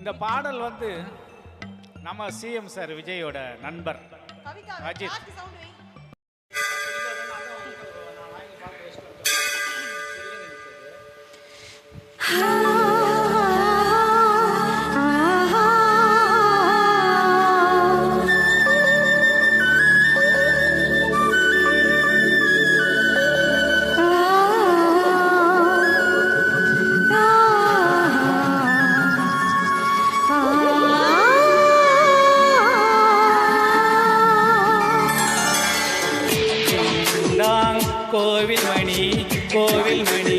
இந்த பாடல் வந்து நம்ம சிஎம் சார் விஜயோட நண்பர் அஜித். கோவில் மணி கோவில் மணி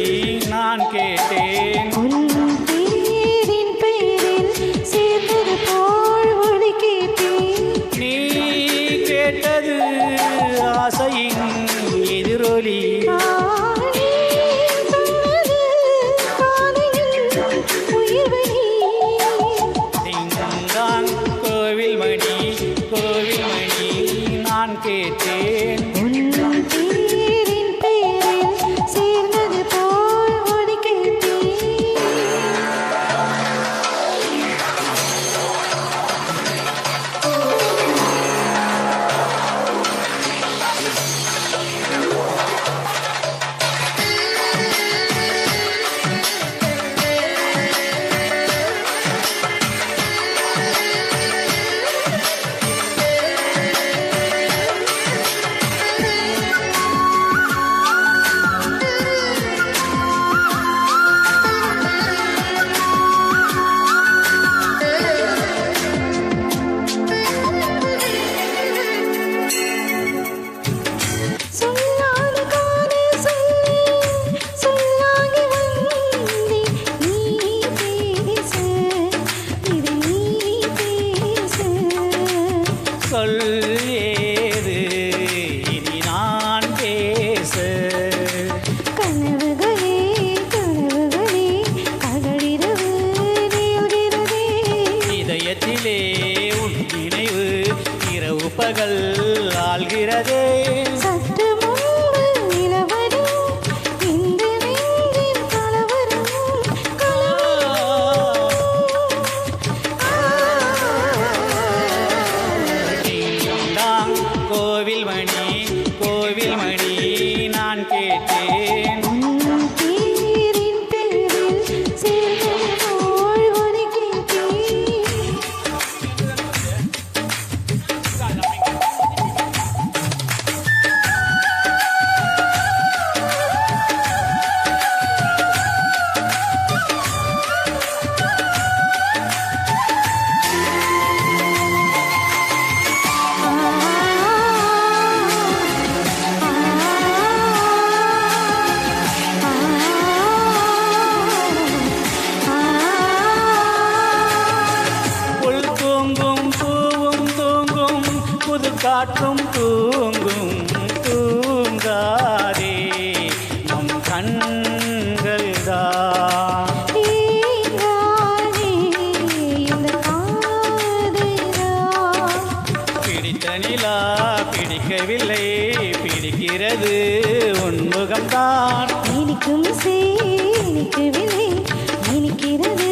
நான் கேட்டேன் பேரின் பெயரில் சேர்ந்தது போல் ஒளி கேட்டேன். நீ கேட்டது ஆசையின் எதிரொலி. கோவில் மணி கோவில் மணி நான் கேட்டேன். ஏது இனி நான் பேச கனவுகளே கனவுகளே பகலிரவு நீள்கிறதே. இதயத்திலே உன் நினைவு இரவு பகல் ஆள்கிறதே. சற்று முன்பு நிலவரும் இந்த நெஞ்சின் கலவரம் கோவில் மணி கோவில் மணி நான் கேட்டேன். பேரின் பெயரில் சேர்ந்தது போல் ஒலி கேட்டேன். காற்றும் தூங்கும் தூங்காதே நம் கண்கள் தான் பிடித்த நிலா பிடிக்கவில்லை பிடிக்கிறது உன்முகம்தான். இனிக்கும் இனிக்கவில்லை இனிக்கிறது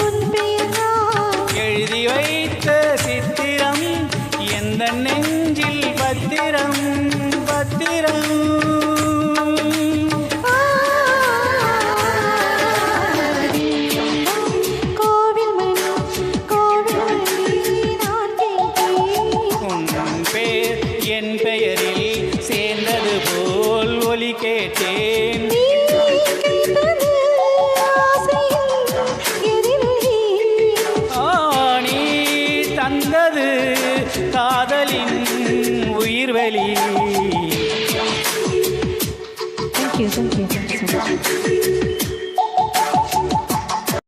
உன் பெயர்தான். எழுதி வைத்த சித்திரம் எந்த நெஞ்சில் பத்திரம் பத்திரம். கோவில் மணி கோவில் மணி நான் கேட்டேன். உன் பேர் என் பெயரில் சேர்ந்தது போல் ஒலி கேட்டேன். தந்தது காதலின் உயிர்வெளி. Thank you so much.